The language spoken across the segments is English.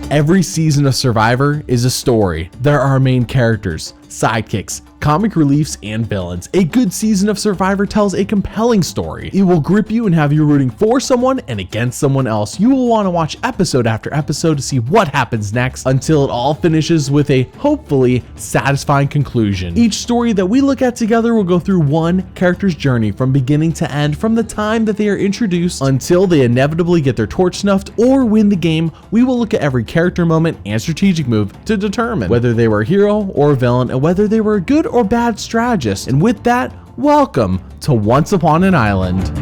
Every season of Survivor is a story. There are main characters, sidekicks, comic reliefs, and villains. A good season of Survivor tells a compelling story. It will grip you and have you rooting for someone and against someone else. You will want to watch episode after episode to see what happens next until it all finishes with a hopefully satisfying conclusion. Each story that we look at together will go through one character's journey from beginning to end, from the time that they are introduced until they inevitably get their torch snuffed or win the game. We will look at every character moment and strategic move to determine whether they were a hero or a villain and whether they were a good or bad strategist. And with that, welcome to Once Upon an Island.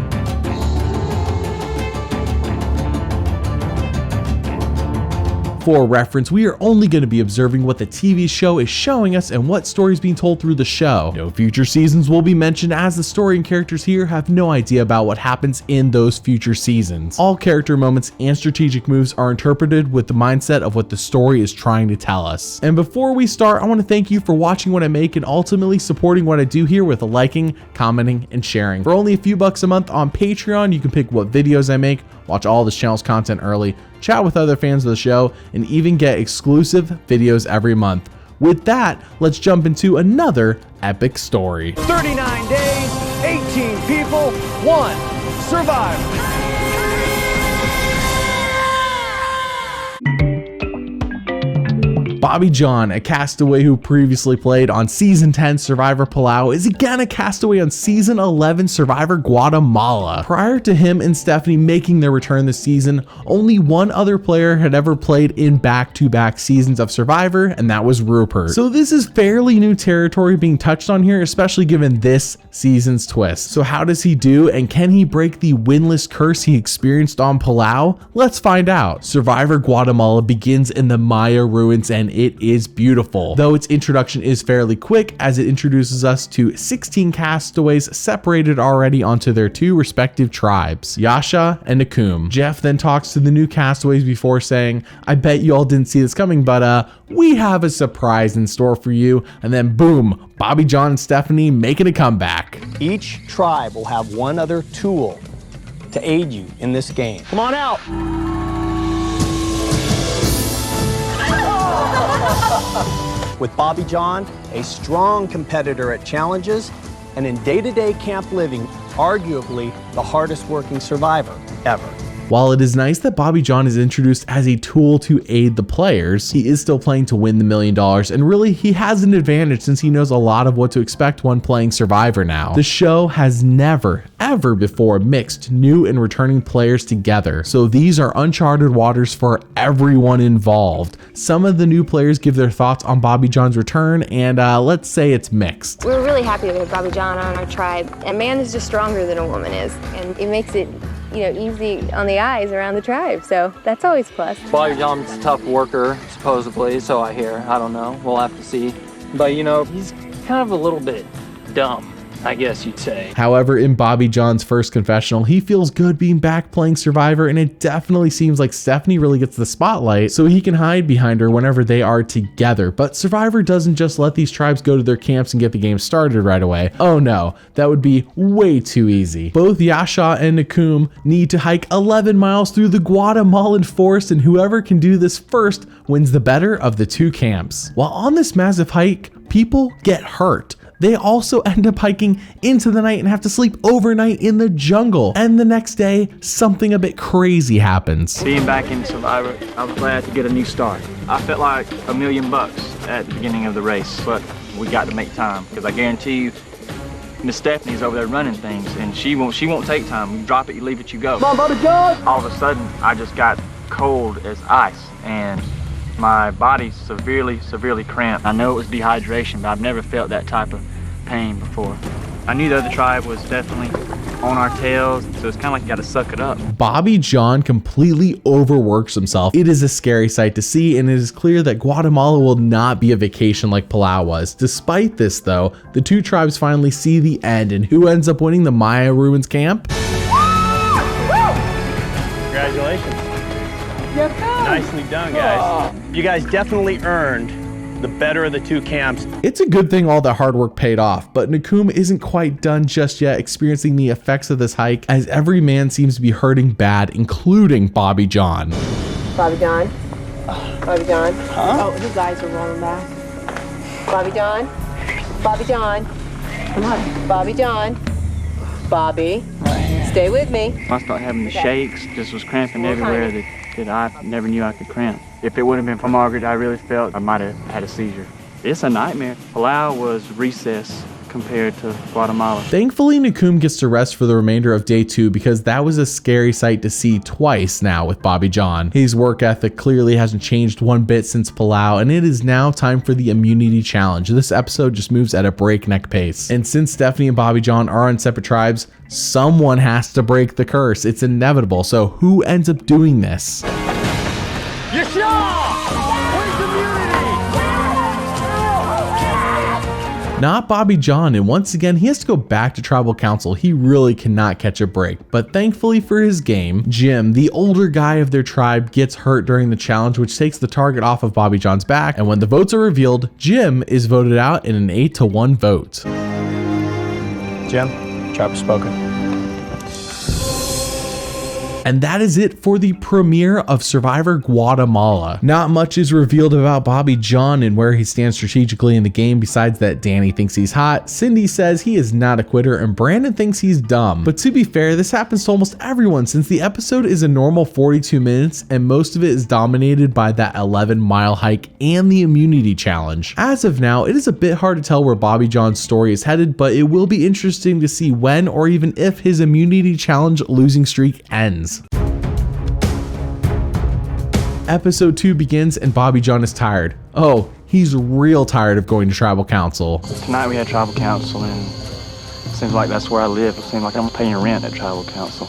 For reference, we are only going to be observing what the TV show is showing us and what story is being told through the show. No future seasons will be mentioned, as the story and characters here have no idea about what happens in those future seasons. All character moments and strategic moves are interpreted with the mindset of what the story is trying to tell us. And before we start, I want to thank you for watching what I make and ultimately supporting what I do here with liking, commenting, and sharing. For only a few bucks a month on Patreon, you can pick what videos I make, watch all this channel's content early, chat with other fans of the show, and even get exclusive videos every month. With that, let's jump into another epic story. 39 days, 18 people, 1 survivor. Bobby John, a castaway who previously played on Season 10 Survivor Palau, is again a castaway on Season 11 Survivor Guatemala. Prior to him and Stephanie making their return this season, only one other player had ever played in back-to-back seasons of Survivor, and that was Rupert. So this is fairly new territory being touched on here, especially given this season's twist. So how does he do, and can he break the winless curse he experienced on Palau? Let's find out. Survivor Guatemala begins in the Maya ruins, and it is beautiful, though its introduction is fairly quick, as it introduces us to 16 castaways separated already onto their two respective tribes, Yasha and Nakum. Jeff then talks to the new castaways before saying, "I bet you all didn't see this coming, but we have a surprise in store for you." And then boom, Bobby John and Stephanie making a comeback. Each tribe will have one other tool to aid you in this game. Come on out. With Bobby John, a strong competitor at challenges, and in day-to-day camp living, arguably the hardest working survivor ever. While it is nice that Bobby John is introduced as a tool to aid the players, he is still playing to win the $1 million, and really he has an advantage since he knows a lot of what to expect when playing Survivor now. The show has never, ever before mixed new and returning players together, so these are uncharted waters for everyone involved. Some of the new players give their thoughts on Bobby John's return, and let's say it's mixed. We're really happy to have Bobby John on our tribe. A man is just stronger than a woman is, and it makes it easy on the eyes around the tribe, so that's always plus. Bobby John's a tough worker, supposedly, so I hear. I don't know. We'll have to see. But, he's kind of a little bit dumb, I guess you'd say. However, in Bobby John's first confessional, he feels good being back playing Survivor, and it definitely seems like Stephanie really gets the spotlight, so he can hide behind her whenever they are together. But Survivor doesn't just let these tribes go to their camps and get the game started right away. Oh no, that would be way too easy. Both Yasha and Nakum need to hike 11 miles through the Guatemalan forest, and whoever can do this first wins the better of the two camps. While on this massive hike, people get hurt. They also end up hiking into the night and have to sleep overnight in the jungle. And the next day, something a bit crazy happens. Being back in Survivor, I was glad to get a new start. I felt like $1 million at the beginning of the race, but we got to make time, because I guarantee you, Miss Stephanie's over there running things, and she won't take time. You drop it, you leave it, you go. Come on, Bobby John! All of a sudden, I just got cold as ice, and my body severely cramped. I know it was dehydration, but I've never felt that type of pain before. I knew the other tribe was definitely on our tails, so it's kind of like you got to suck it up. Bobby John completely overworks himself. It is a scary sight to see, and it is clear that Guatemala will not be a vacation like Palau was. Despite this though, the two tribes finally see the end, and who ends up winning the Maya Ruins camp? Congratulations. Nicely done, guys. You guys definitely earned the better of the two camps. It's a good thing all the hard work paid off, but Nakum isn't quite done just yet, experiencing the effects of this hike as every man seems to be hurting bad, including Bobby John. Bobby John? Bobby John? Huh? Oh, his eyes are rolling back. Bobby John? Bobby John? Come on. Bobby John? Bobby? Stay with me. I started having the shakes, just was cramping everywhere that I never knew I could cramp. If it would have been for Margaret, I really felt I might have had a seizure. It's a nightmare. Palau was recess compared to Guatemala. Thankfully, Nakum gets to rest for the remainder of day 2 because that was a scary sight to see twice now with Bobby John. His work ethic clearly hasn't changed one bit since Palau, and it is now time for the immunity challenge. This episode just moves at a breakneck pace. And since Stephanie and Bobby John are on separate tribes, someone has to break the curse. It's inevitable. So who ends up doing this? Not Bobby John, and once again he has to go back to tribal council. He really cannot catch a break, but thankfully for his game, Jim, the older guy of their tribe, gets hurt during the challenge, which takes the target off of Bobby John's back, and when the votes are revealed, Jim is voted out in an 8-1 vote. Jim, tribe has spoken. And that is it for the premiere of Survivor Guatemala. Not much is revealed about Bobby John and where he stands strategically in the game besides that Danny thinks he's hot, Cindy says he is not a quitter, and Brandon thinks he's dumb. But to be fair, this happens to almost everyone since the episode is a normal 42 minutes and most of it is dominated by that 11-mile hike and the immunity challenge. As of now, it is a bit hard to tell where Bobby John's story is headed, but it will be interesting to see when or even if his immunity challenge losing streak ends. Episode 2 begins and Bobby John is tired. Oh, he's real tired of going to tribal council. Tonight we had tribal council, and it seems like that's where I live. It seems like I'm paying rent at tribal council.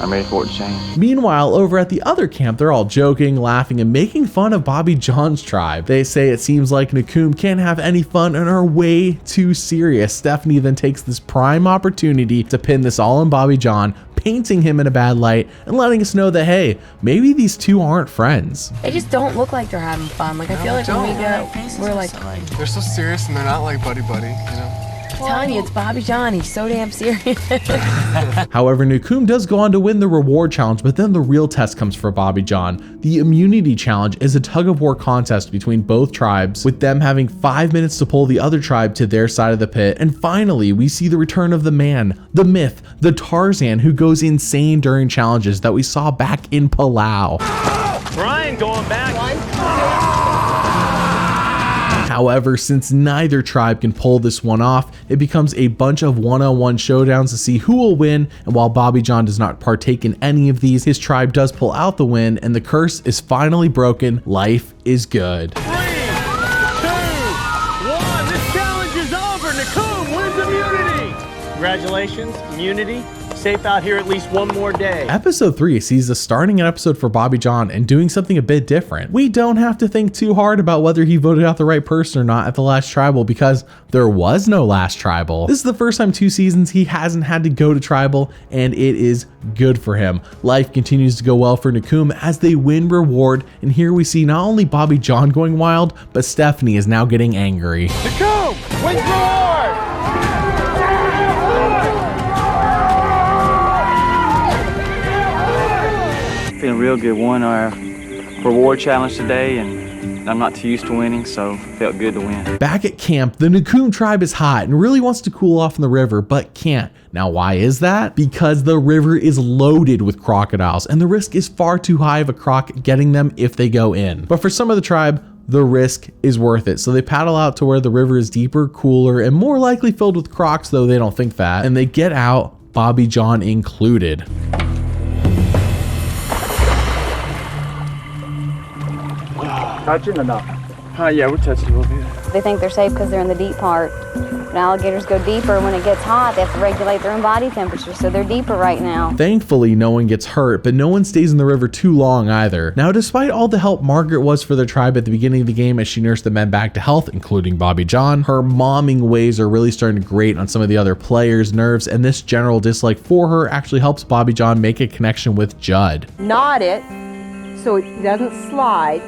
I'm ready for it to change. Meanwhile, over at the other camp, they're all joking, laughing, and making fun of Bobby John's tribe. They say it seems like Nakum can't have any fun and are way too serious. Stephanie then takes this prime opportunity to pin this all on Bobby John, painting him in a bad light and letting us know that, hey, maybe these two aren't friends. They just don't look like they're having fun. Like, I feel like when we go, we're like, they're so serious and they're not like buddy-buddy, you know? I'm telling you, it's Bobby John. He's so damn serious. However, Nakum does go on to win the reward challenge, but then the real test comes for Bobby John. The immunity challenge is a tug-of-war contest between both tribes, with them having 5 minutes to pull the other tribe to their side of the pit. And finally, we see the return of the man, the myth, the Tarzan, who goes insane during challenges that we saw back in Palau. Brian going back. However, since neither tribe can pull this one off, it becomes a bunch of one-on-one showdowns to see who will win, and while Bobby John does not partake in any of these, his tribe does pull out the win, and the curse is finally broken. Life is good. 3, 2, 1, this challenge is over. Nakum wins immunity. Congratulations, immunity. Safe out here at least one more day. Episode 3 sees us starting an episode for Bobby John and doing something a bit different. We don't have to think too hard about whether he voted out the right person or not at the last tribal because there was no last tribal. This is the first time 2 seasons he hasn't had to go to tribal, and it is good for him. Life continues to go well for Nakum as they win reward, and here we see not only Bobby John going wild, but Stephanie is now getting angry. Nakum wins reward. Feeling real good. Won our reward challenge today, and I'm not too used to winning, so felt good to win. Back at camp, the Nakum tribe is hot and really wants to cool off in the river, but can't. Now, why is that? Because the river is loaded with crocodiles, and the risk is far too high of a croc getting them if they go in. But for some of the tribe, the risk is worth it. So they paddle out to where the river is deeper, cooler, and more likely filled with crocs, though they don't think that, and they get out, Bobby John included. Touching or not? Yeah, we're touching a little bit. They think they're safe because they're in the deep part. When alligators go deeper, when it gets hot, they have to regulate their own body temperature, so they're deeper right now. Thankfully, no one gets hurt, but no one stays in the river too long either. Now, despite all the help Margaret was for their tribe at the beginning of the game as she nursed the men back to health, including Bobby John, her momming ways are really starting to grate on some of the other players' nerves, and this general dislike for her actually helps Bobby John make a connection with Judd. Knot it so it doesn't slide,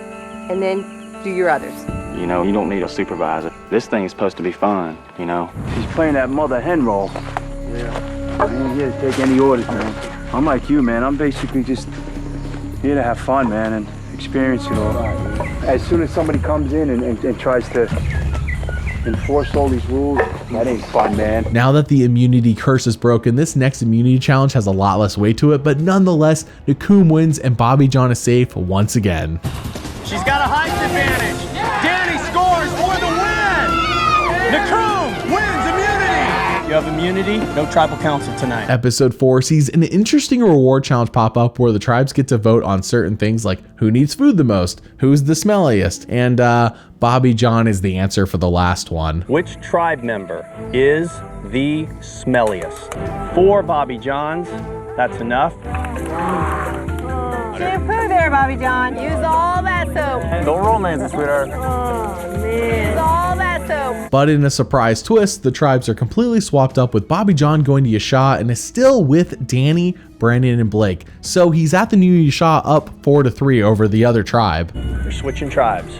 and then do your others. You know, you don't need a supervisor. This thing's supposed to be fun, you know. He's playing that mother hen role. Yeah. I ain't here to take any orders, man. I'm like you, man. I'm basically just here to have fun, man, and experience it all. As soon as somebody comes in and tries to enforce all these rules, that ain't fun, man. Now that the immunity curse is broken, this next immunity challenge has a lot less weight to it, but nonetheless, Nakum wins and Bobby John is safe once again. She's got a height advantage. Danny scores for the win. Nakum wins immunity. You have immunity, no tribal council tonight. Episode 4 sees an interesting reward challenge pop up where the tribes get to vote on certain things like who needs food the most, who's the smelliest, and Bobby John is the answer for the last one. Which tribe member is the smelliest? 4 Bobby Johns, that's enough. Shampoo there, Bobby John. Use all that soap. Don't romance it, sweetheart. Oh, man. Use all that soap. But in a surprise twist, the tribes are completely swapped up with Bobby John going to Yasha and is still with Danny, Brandon, and Blake. So he's at the new Yasha up 4-3 over the other tribe. You're switching tribes.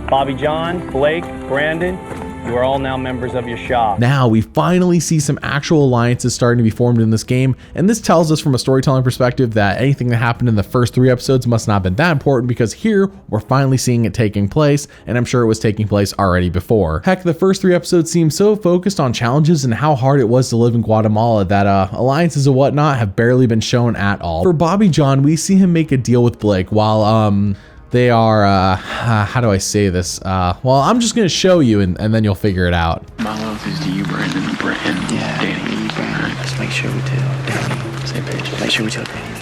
Bobby John, Blake, Brandon, you are all now members of Yasha. Now we finally see some actual alliances starting to be formed in this game, and this tells us from a storytelling perspective that anything that happened in the first 3 episodes must not have been that important, because here we're finally seeing it taking place, and I'm sure it was taking place already before. Heck, the first 3 episodes seem so focused on challenges and how hard it was to live in Guatemala that alliances and whatnot have barely been shown at all. For Bobby John, we see him make a deal with Blake while they are, how do I say this? Well, I'm just going to show you and then you'll figure it out. My loyalty is to you, Brandon, and Danny. You, Brandon. Let's make sure we tell Danny. Same page. Make sure we tell Danny.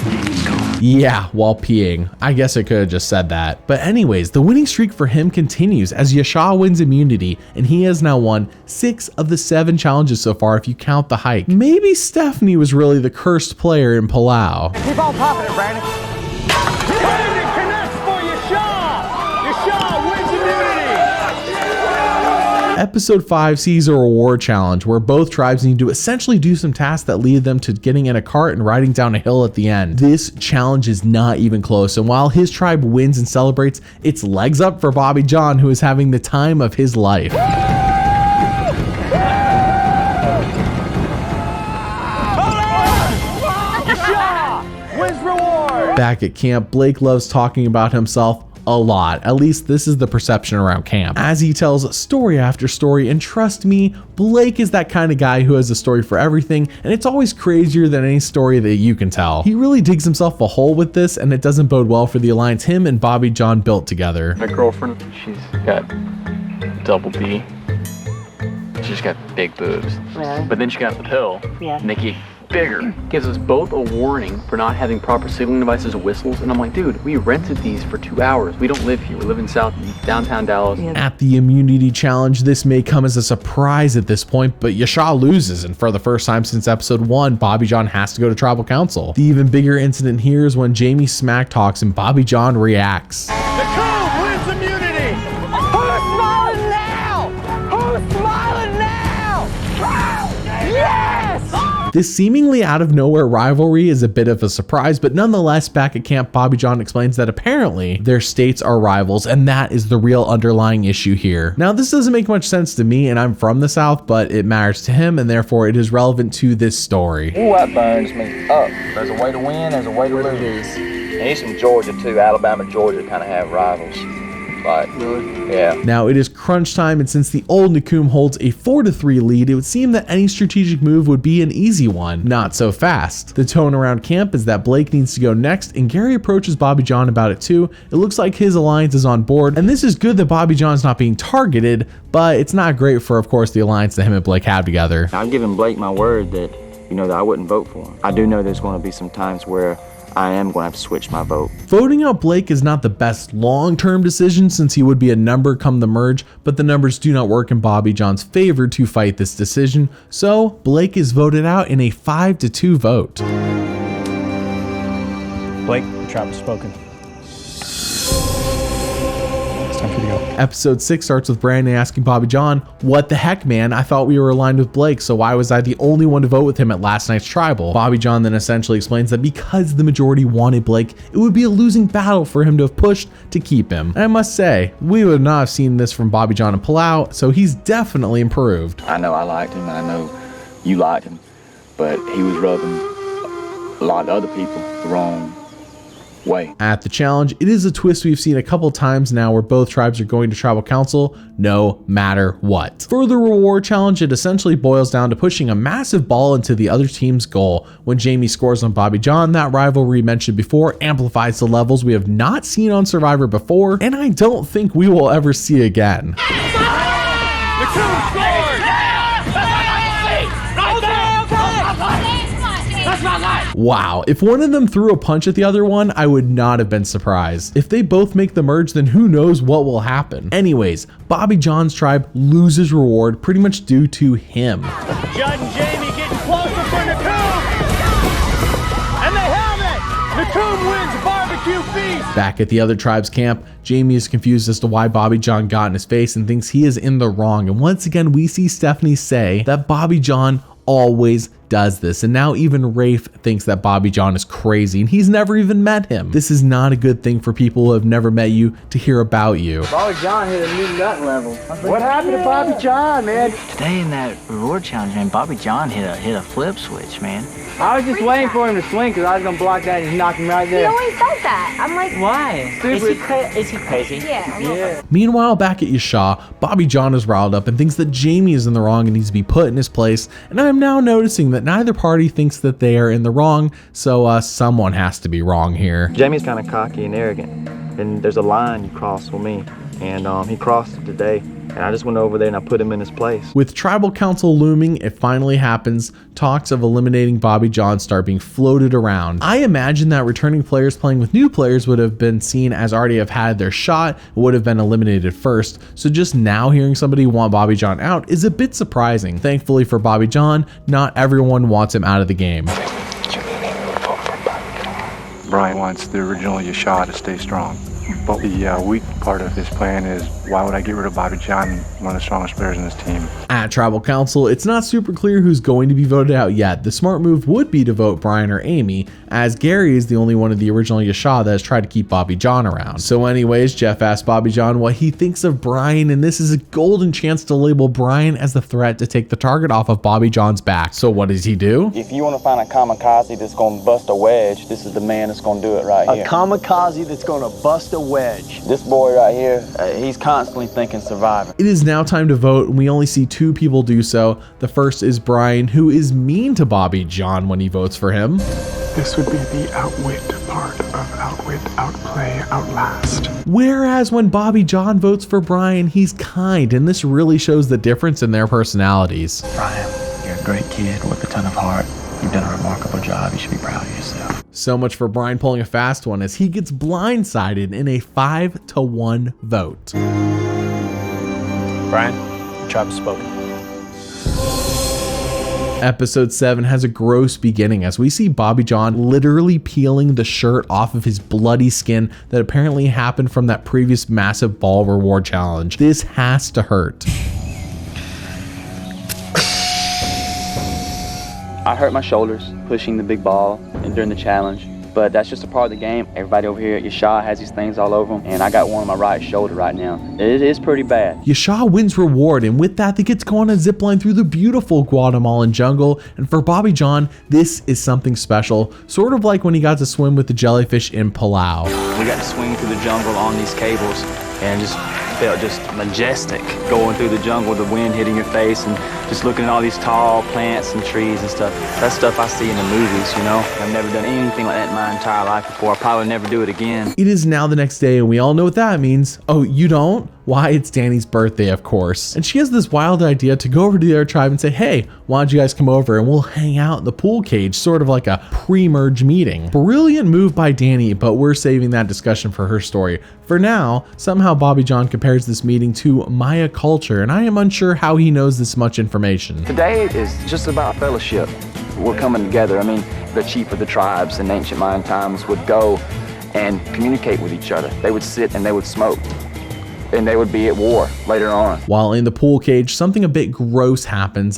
Danny's gone. Yeah, while peeing. I guess I could have just said that. But anyways, the winning streak for him continues as Yasha wins immunity, and he has now won 6 of the 7 challenges so far if you count the hike. Maybe Stephanie was really the cursed player in Palau. Keep on popping it, Brandon. Brandon connects for Yasha. Yasha wins immunity. Episode 5 sees a reward challenge where both tribes need to essentially do some tasks that lead them to getting in a cart and riding down a hill at the end. This challenge is not even close, and while his tribe wins and celebrates, it's legs up for Bobby John, who is having the time of his life. Back at camp, Blake loves talking about himself a lot. At least this is the perception around camp, as he tells story after story, and trust me, Blake is that kind of guy who has a story for everything, and it's always crazier than any story that you can tell. He really digs himself a hole with this, and it doesn't bode well for the alliance him and Bobby John built together. My girlfriend, she's got double D. She's got big boobs. Really? But then she got the pill. Yeah. And they get bigger. Gives us both a warning for not having proper signaling devices or whistles. And I'm like, dude, we rented these for 2 hours. We don't live here. We live in downtown Dallas. Yeah. At the immunity challenge, this may come as a surprise at this point, but Yasha loses, and for the first time since episode 1, Bobby John has to go to tribal council. The even bigger incident here is when Jamie smack talks and Bobby John reacts. The coup wins immunity. Who's smiling now? Who's smiling now? Yes! This seemingly out of nowhere rivalry is a bit of a surprise, but nonetheless, back at camp, Bobby John explains that apparently their states are rivals, and that is the real underlying issue here. Now, this doesn't make much sense to me, and I'm from the South, but it matters to him, and therefore it is relevant to this story. Ooh, that burns me up. There's a way to win, there's a way to lose. And he's from Georgia too. Alabama, Georgia kind of have rivals. Like, really? Yeah. Now it is crunch time, and since the old Nakum holds a 4-3 lead, it would seem that any strategic move would be an easy one. Not so fast. The tone around camp is that Blake needs to go next, and Gary approaches Bobby John about it too. It looks like his alliance is on board, and this is good that Bobby John's not being targeted, but it's not great for, of course, the alliance that him and Blake have together. I've given Blake my word that, that I wouldn't vote for him. I do know there's going to be some times where I am going to have to switch my vote. Voting out Blake is not the best long-term decision since he would be a number come the merge, but the numbers do not work in Bobby John's favor to fight this decision, so Blake is voted out in a 5-2 vote. Blake, the tribe has spoken. It's time Episode 6 starts with Brandon asking Bobby John, "What the heck, man? I thought we were aligned with Blake, so why was I the only one to vote with him at last night's tribal?" Bobby John then essentially explains that because the majority wanted Blake, it would be a losing battle for him to have pushed to keep him. And I must say, we would not have seen this from Bobby John and Palau, so he's definitely improved. I know I liked him, and I know you liked him, but he was rubbing a lot of other people the wrong way. At the challenge, it is a twist we've seen a couple times now where both tribes are going to tribal council no matter what. For the reward challenge, it essentially boils down to pushing a massive ball into the other team's goal. When Jamie scores on Bobby John, that rivalry mentioned before amplifies the levels we have not seen on Survivor before, and I don't think we will ever see again. Wow, if one of them threw a punch at the other one, I would not have been surprised. If they both make the merge, then who knows what will happen. Anyways, Bobby John's tribe loses reward pretty much due to him. Judd and Jamie getting closer for Nakoom! And they have it! Nakoom wins barbecue feast! Back at the other tribe's camp, Jamie is confused as to why Bobby John got in his face and thinks he is in the wrong. And once again, we see Stephanie say that Bobby John always does this, and now even Rafe thinks that Bobby John is crazy and he's never even met him. This is not a good thing for people who have never met you to hear about you. Bobby John hit a new nut level. What happened to Bobby John, man? Today in that reward challenge, man, Bobby John hit a flip switch, man. I was just waiting for him to swing because I was going to block that and knock him right there. He always does that. I'm like, why? Is he crazy? Yeah. Meanwhile, back at Yasha, Bobby John is riled up and thinks that Jamie is in the wrong and needs to be put in his place, and I'm now noticing that neither party thinks that they are in the wrong, so someone has to be wrong here. Jamie's kind of cocky and arrogant, and there's a line you cross with me, and he crossed it today, and I just went over there and I put him in his place. With tribal council looming, it finally happens. Talks of eliminating Bobby John start being floated around. I imagine that returning players playing with new players would have been seen as already have had their shot, would have been eliminated first, so just now hearing somebody want Bobby John out is a bit surprising. Thankfully for Bobby John, not everyone wants him out of the game. Brian wants the original Yasha to stay strong. But the weak part of his plan is, why would I get rid of Bobby John, one of the strongest players in this team? At Tribal Council, it's not super clear who's going to be voted out yet. The smart move would be to vote Brian or Amy, as Gary is the only one of the original Yasha that has tried to keep Bobby John around. So anyways, Jeff asked Bobby John what he thinks of Brian, and this is a golden chance to label Brian as the threat to take the target off of Bobby John's back. So what does he do? If you want to find a kamikaze that's going to bust a wedge, this is the man that's going to do it right here. A kamikaze that's going to bust a wedge. This boy right here, he's constantly thinking Survivor. It is now time to vote, and we only see two people do so. The first is Brian, who is mean to Bobby John when he votes for him. This would be the outwit part of outwit, outplay, outlast. Whereas when Bobby John votes for Brian, he's kind, and this really shows the difference in their personalities. Brian, you're a great kid with a ton of heart. You've done a remarkable job. You should be proud of yourself. So much for Brian pulling a fast one as he gets blindsided in a 5-1 vote. Brian, the tribe has spoken. Episode 7 has a gross beginning as we see Bobby John literally peeling the shirt off of his bloody skin that apparently happened from that previous massive ball reward challenge. This has to hurt. I hurt my shoulders pushing the big ball and during the challenge, but that's just a part of the game. Everybody over here at Yasha has these things all over them, and I got one on my right shoulder right now. It is pretty bad. Yasha wins reward, and with that, they get to go on a zip line through the beautiful Guatemalan jungle, and for Bobby John, this is something special, sort of like when he got to swim with the jellyfish in Palau. We got to swing through the jungle on these cables, and just felt just majestic going through the jungle with the wind hitting your face and just looking at all these tall plants and trees and stuff. That's stuff I see in the movies, you know. I've never done anything like that in my entire life before. I'll probably never do it again. It is now the next day, and we all know what that means. Oh, you don't? Why, it's Danny's birthday, of course. And she has this wild idea to go over to their tribe and say, hey, why don't you guys come over and we'll hang out in the pool cage, sort of like a pre-merge meeting. Brilliant move by Danny, but we're saving that discussion for her story. For now, somehow Bobby John compares this meeting to Maya culture, and I am unsure how he knows this much information. Today is just about fellowship. We're coming together. I mean, the chief of the tribes in ancient Mayan times would go and communicate with each other. They would sit and they would smoke. and they would be at war later on. While in the pool cage, something a bit gross happens.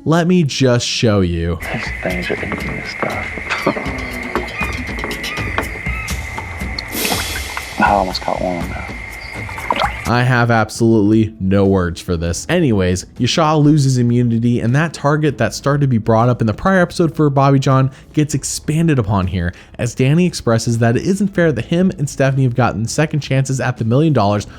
Let me just show you. These things are eating this stuff. I almost caught one though. I have absolutely no words for this. Anyways, Yasha loses immunity, and that target that started to be brought up in the prior episode for Bobby John gets expanded upon here, as Danny expresses that it isn't fair that him and Stephanie have gotten second chances at the $1 million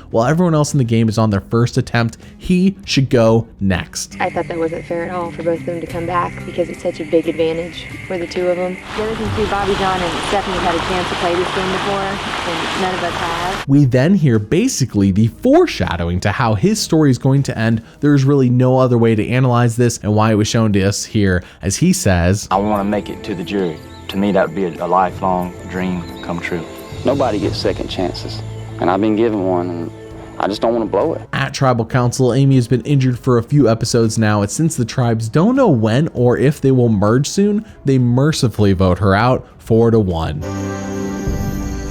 while everyone else in the game is on their first attempt. He should go next. I thought that wasn't fair at all for both of them to come back because it's such a big advantage for the two of them. The other thing too, Bobby John and Stephanie have had a chance to play this game before, and none of us have. We then hear basically the foreshadowing to how his story is going to end. There's really no other way to analyze this and why it was shown to us here, as he says, I want to make it to the jury. To me, that would be a lifelong dream come true. Nobody gets second chances, and I've been given one, and I just don't want to blow it. At Tribal Council, Amy has been injured for a few episodes now, and since the tribes don't know when or if they will merge soon, they mercifully vote her out 4-1.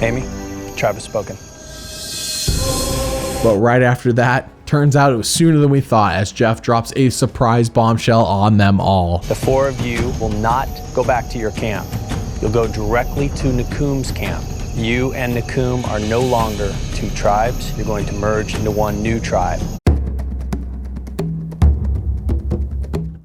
Amy, tribe has spoken. But right after that, turns out it was sooner than we thought, as Jeff drops a surprise bombshell on them all. The four of you will not go back to your camp. You'll go directly to Nakum's camp. You and Nakum are no longer two tribes. You're going to merge into one new tribe.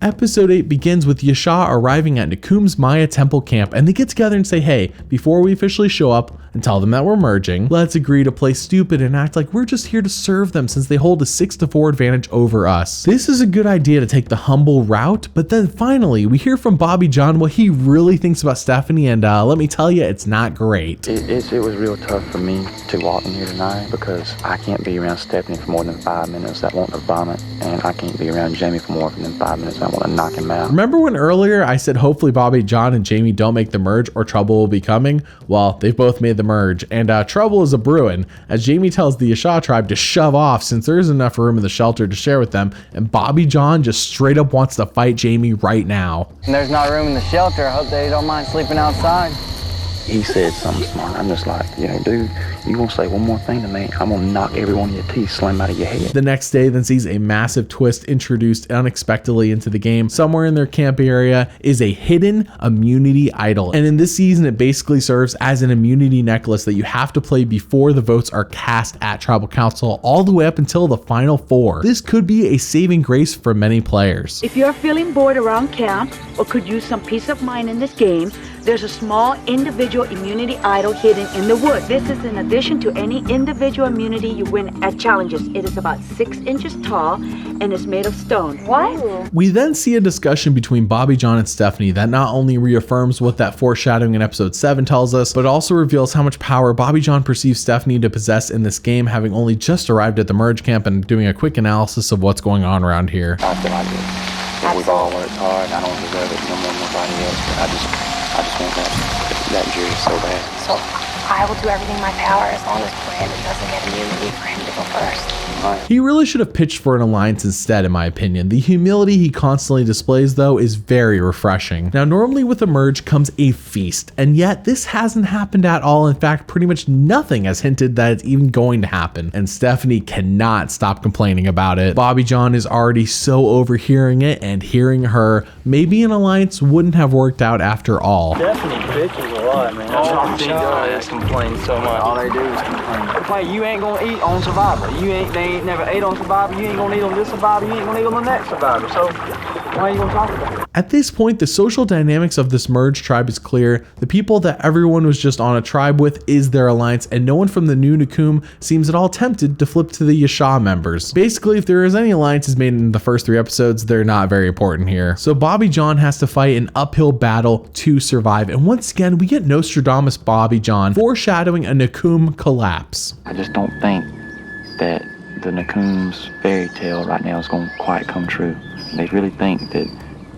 Episode 8 begins with Yasha arriving at Nakum's Maya Temple camp, and they get together and say, hey, before we officially show up and tell them that we're merging, let's agree to play stupid and act like we're just here to serve them since they hold a 6-4 advantage over us. This is a good idea to take the humble route, but then finally we hear from Bobby John what he really thinks about Stephanie, and let me tell you, it's not great. It was real tough for me to walk in here tonight because I can't be around Stephanie for more than 5 minutes. I want to vomit, and I can't be around Jamie for more than 5 minutes. I want to knock him out. Remember when earlier I said hopefully Bobby John and Jamie don't make the merge or trouble will be coming? Well, they've both made the merge, and trouble is a brewing, as Jamie tells the Yasha tribe to shove off since there isn't enough room in the shelter to share with them, and Bobby John just straight up wants to fight Jamie right now. And there's not room in the shelter. I hope they don't mind sleeping outside. He said something smart. I'm just like, dude, you gonna say one more thing to me, I'm gonna knock every one of your teeth slam out of your head. The next day then sees a massive twist introduced unexpectedly into the game. Somewhere in their camp area is a hidden immunity idol, and in this season it basically serves as an immunity necklace that you have to play before the votes are cast at Tribal Council all the way up until the final 4. This could be a saving grace for many players. If you're feeling bored around camp or could use some peace of mind in this game, there's a small individual immunity idol hidden in the wood. This is in addition to any individual immunity you win at challenges. It is about 6 inches tall and is made of stone. What? We then see a discussion between Bobby John and Stephanie that not only reaffirms what that foreshadowing in episode 7 tells us, but also reveals how much power Bobby John perceives Stephanie to possess in this game, having only just arrived at the merge camp and doing a quick analysis of what's going on around here. I feel like it. We've all worked hard. I don't deserve it no more than nobody else, but I just want that jury so bad. So I will do everything in my power as long as Brandon doesn't get immunity for him to go first. He really should have pitched for an alliance instead, in my opinion. The humility he constantly displays, though, is very refreshing. Now, normally with a merge comes a feast, and yet this hasn't happened at all. In fact, pretty much nothing has hinted that it's even going to happen, and Stephanie cannot stop complaining about it. Bobby John is already so overhearing it, and hearing her, maybe an alliance wouldn't have worked out after all. Stephanie bitches a lot, man. All she does is complain so much. All they do is complain. It's like you ain't gonna eat on Survivor. They ain't never ate on Survivor. You ain't gonna eat on this Survivor. You ain't gonna eat on the next Survivor. So why are you gonna talk about it? At this point, the social dynamics of this merged tribe is clear. The people that everyone was just on a tribe with is their alliance, and no one from the new Nakum seems at all tempted to flip to the Yasha members. Basically, if there is any alliances made in the first 3 episodes, they're not very important here. So Bobby John has to fight an uphill battle to survive, and once again, we get Nostradamus Bobby John foreshadowing a Nakum collapse. I just don't think that the Nakum's fairy tale right now is going to quite come true. They really think that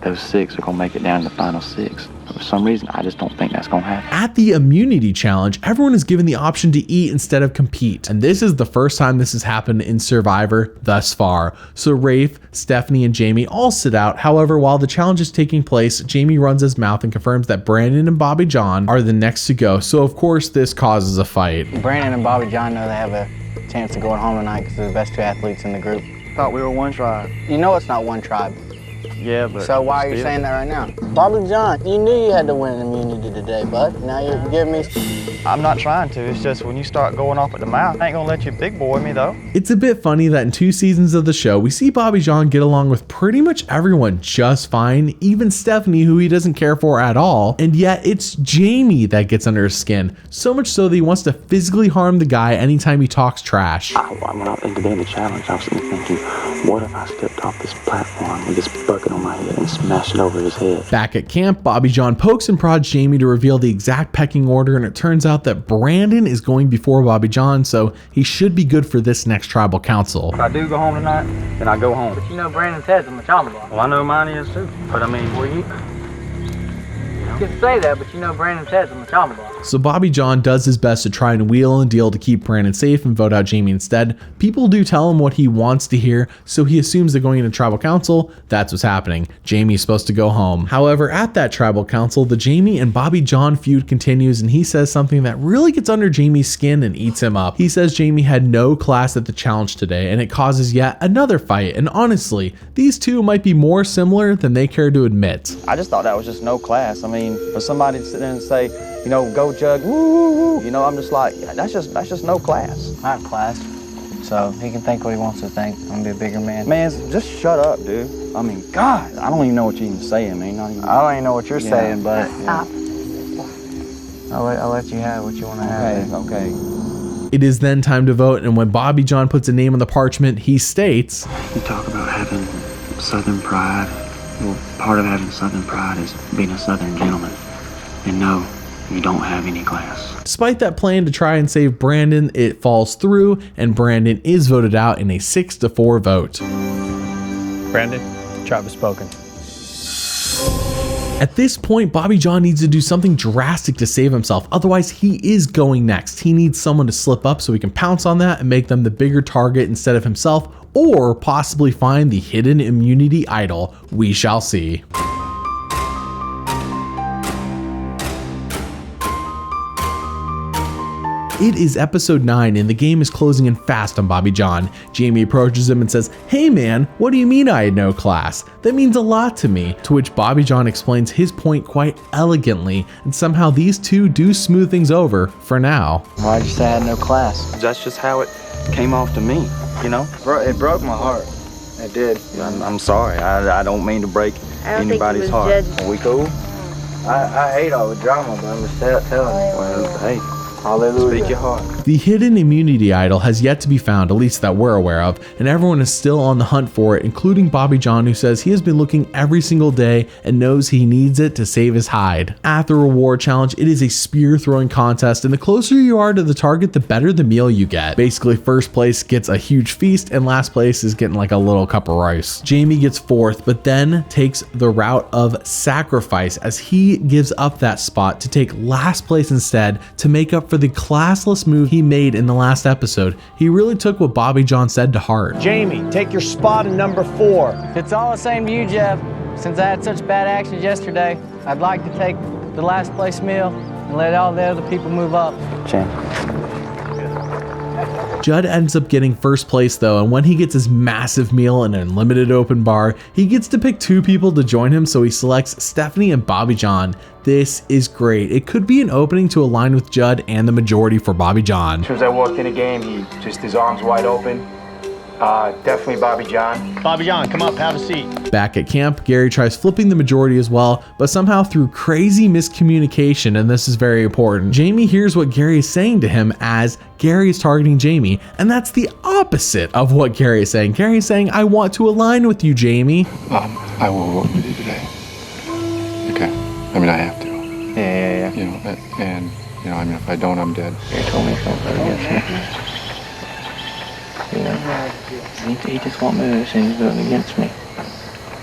those 6 are going to make it down to the final 6. For some reason, I just don't think that's going to happen. At the immunity challenge, everyone is given the option to eat instead of compete. And this is the first time this has happened in Survivor thus far. So Rafe, Stephanie, and Jamie all sit out. However, while the challenge is taking place, Jamie runs his mouth and confirms that Brandon and Bobby John are the next to go. So of course, this causes a fight. Brandon and Bobby John know they have a chance of going home tonight because they're the best 2 athletes in the group. Thought we were one tribe. You know it's not one tribe. Yeah, but So why are you saying that right now? Bobby John, you knew you had to win immunity today, bud. Now you're giving me... I'm not trying to. It's just when you start going off at the mouth, I ain't gonna let you big boy me though. It's a bit funny that in 2 seasons of the show, we see Bobby John get along with pretty much everyone just fine, even Stephanie, who he doesn't care for at all, and yet it's Jamie that gets under his skin, so much so that he wants to physically harm the guy anytime he talks trash. When I think today the challenge, I was thinking, what if I stepped off this platform with this bucket on my head and smashed it over his head? Back at camp, Bobby John pokes and prods Jamie to reveal the exact pecking order, and it turns out that Brandon is going before Bobby John, so he should be good for this next tribal council. If I do go home tonight, then I go home. But you know Brandon's head's a machama block. Well, I know mine is too. But I mean, You can say that, but you know Brandon's head's a machama block. So Bobby John does his best to try and wheel and deal to keep Brandon safe and vote out Jamie instead. People do tell him what he wants to hear, so he assumes that going into tribal council, that's what's happening. Jamie is supposed to go home. However, at that tribal council, the Jamie and Bobby John feud continues, and he says something that really gets under Jamie's skin and eats him up. He says Jamie had no class at the challenge today, and it causes yet another fight. And honestly, these two might be more similar than they care to admit. I just thought that was just no class. I mean, for somebody to sit there and say, you know, go jug, woo, woo, woo. You know, I'm just like, that's just no class. I have class, so he can think what he wants to think. I'm gonna be a bigger man. Man, just shut up, dude. I mean, God, I don't even know what you're even saying, man. I don't even know what you're saying, but Stop. I'll let you have what you want to have. Okay. It is then time to vote, and when Bobby John puts a name on the parchment, he states, You talk about having Southern pride. Well, part of having Southern pride is being a Southern gentleman. And no, you don't have any class. Despite that plan to try and save Brandon, it falls through, and Brandon is voted out in a 6-4 vote. Brandon, tribe has spoken. At this point, Bobby John needs to do something drastic to save himself, otherwise he is going next. He needs someone to slip up so he can pounce on that and make them the bigger target instead of himself, or possibly find the hidden immunity idol. We shall see. It is episode 9 and the game is closing in fast on Bobby John. Jamie approaches him and says, "Hey man, what do you mean I had no class? That means a lot to me." To which Bobby John explains his point quite elegantly, and somehow these two do smooth things over for now. Why'd you say I had no class? That's just how it came off to me, you know? It broke my heart. It did. I'm sorry. I don't mean to break anybody's heart. Are we cool? I hate all the drama, but I'm just telling you. Well, hey. Hallelujah. Speak your heart. The hidden immunity idol has yet to be found, at least that we're aware of, and everyone is still on the hunt for it, including Bobby John, who says he has been looking every single day and knows he needs it to save his hide. At the reward challenge, it is a spear throwing contest, and the closer you are to the target, the better the meal you get. Basically, first place gets a huge feast, and last place is getting like a little cup of rice. Jamie gets fourth, but then takes the route of sacrifice as he gives up that spot to take last place instead to make up for the classless move he made in the last episode. He really took what Bobby John said to heart. Jamie, take your spot in number 4. It's all the same to you, Jeff. Since I had such bad actions yesterday, I'd like to take the last place meal and let all the other people move up. Judd ends up getting first place though, and when he gets his massive meal and an unlimited open bar, he gets to pick 2 people to join him, so he selects Stephanie and Bobby John. This is great. It could be an opening to align with Judd and the majority for Bobby John. As soon as I walked in the game, his arms wide open. Definitely Bobby John. Bobby John, come up, have a seat. Back at camp, Gary tries flipping the majority as well, but somehow through crazy miscommunication, and this is very important, Jamie hears what Gary is saying to him as Gary is targeting Jamie, and that's the opposite of what Gary is saying. Gary is saying, "I want to align with you, Jamie." I will work with you today. Okay. I mean, I have to. Yeah. You know, and you know, I mean, if I don't, I'm dead. You told me something against me. You know, he just won't move and he's voting against me.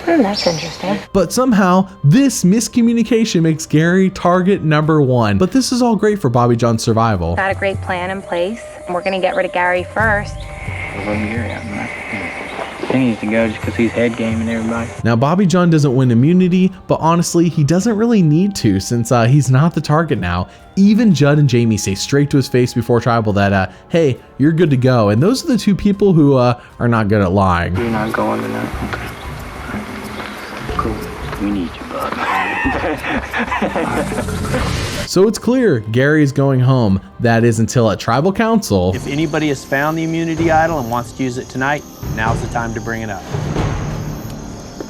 That's interesting. But somehow, this miscommunication makes Gary target number 1. But this is all great for Bobby John's survival. Got a great plan in place. We're gonna get rid of Gary first. We're voting Gary out, right? continues to go just because he's head gaming everybody. Now, Bobby John doesn't win immunity, but honestly, he doesn't really need to since he's not the target now. Even Judd and Jamie say straight to his face before Tribal that, hey, you're good to go. And those are the two people who are not good at lying. You're not going tonight? Okay. Cool. We need you, bud. So it's clear Gary is going home. That is until at Tribal Council. If anybody has found the immunity idol and wants to use it tonight, now's the time to bring it up.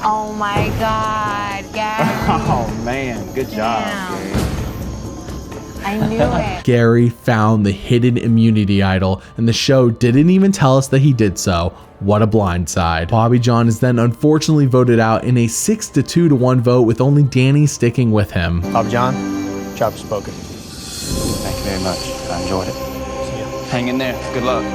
Oh my God, Gary. Oh man, good job, Gary. I knew it. Gary found the hidden immunity idol, and the show didn't even tell us that he did so. What a blindside. Bobby John is then unfortunately voted out in a 6-2-1 vote, with only Danny sticking with him. Bob John, job spoken. Thank you very much. I enjoyed it. See ya. Hang in there. Good luck.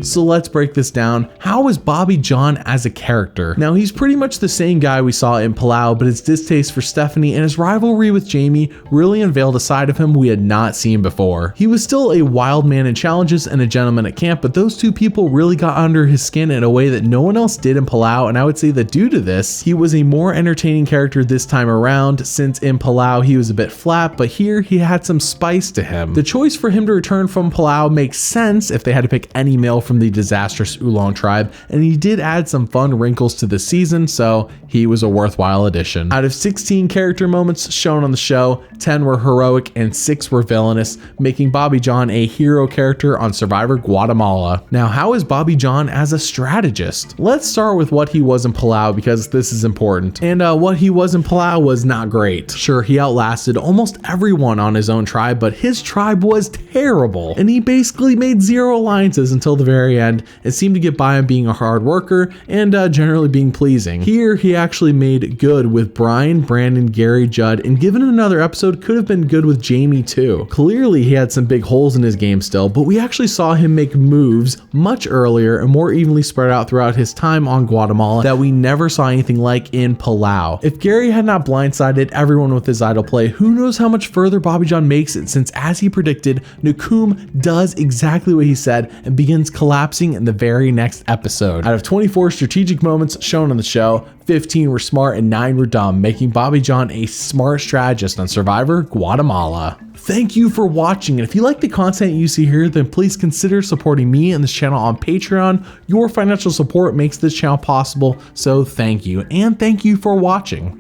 So let's break this down. How is Bobby John as a character? Now, he's pretty much the same guy we saw in Palau, but his distaste for Stephanie and his rivalry with Jamie really unveiled a side of him we had not seen before. He was still a wild man in challenges and a gentleman at camp, but those two people really got under his skin in a way that no one else did in Palau, and I would say that due to this, he was a more entertaining character this time around, since in Palau he was a bit flat, but here he had some spice to him. The choice for him to return from Palau makes sense if they had to pick any male from the disastrous Oolong tribe, and he did add some fun wrinkles to the season, so he was a worthwhile addition. Out of 16 character moments shown on the show, 10 were heroic and 6 were villainous, making Bobby John a hero character on Survivor Guatemala. Now, how is Bobby John as a strategist? Let's start with what he was in Palau, because this is important. And what he was in Palau was not great. Sure, he outlasted almost everyone on his own tribe, but his tribe was terrible, and he basically made 0 alliances until the very end and seemed to get by on being a hard worker and generally being pleasing. Here, he actually made good with Brian, Brandon, Gary, Judd, and given another episode, could have been good with Jamie too. Clearly, he had some big holes in his game still, but we actually saw him make moves much earlier and more evenly spread out throughout his time on Guatemala that we never saw anything like in Palau. If Gary had not blindsided everyone with his idol play, who knows how much further Bobby John makes it, since as he predicted, Nakum does exactly what he said and begins collapsing in the very next episode. Out of 24 strategic moments shown on the show, 15 were smart and 9 were dumb, making Bobby John a smart strategist on Survivor Guatemala. Thank you for watching, and if you like the content you see here, then please consider supporting me and this channel on Patreon. Your financial support makes this channel possible, so thank you, and thank you for watching.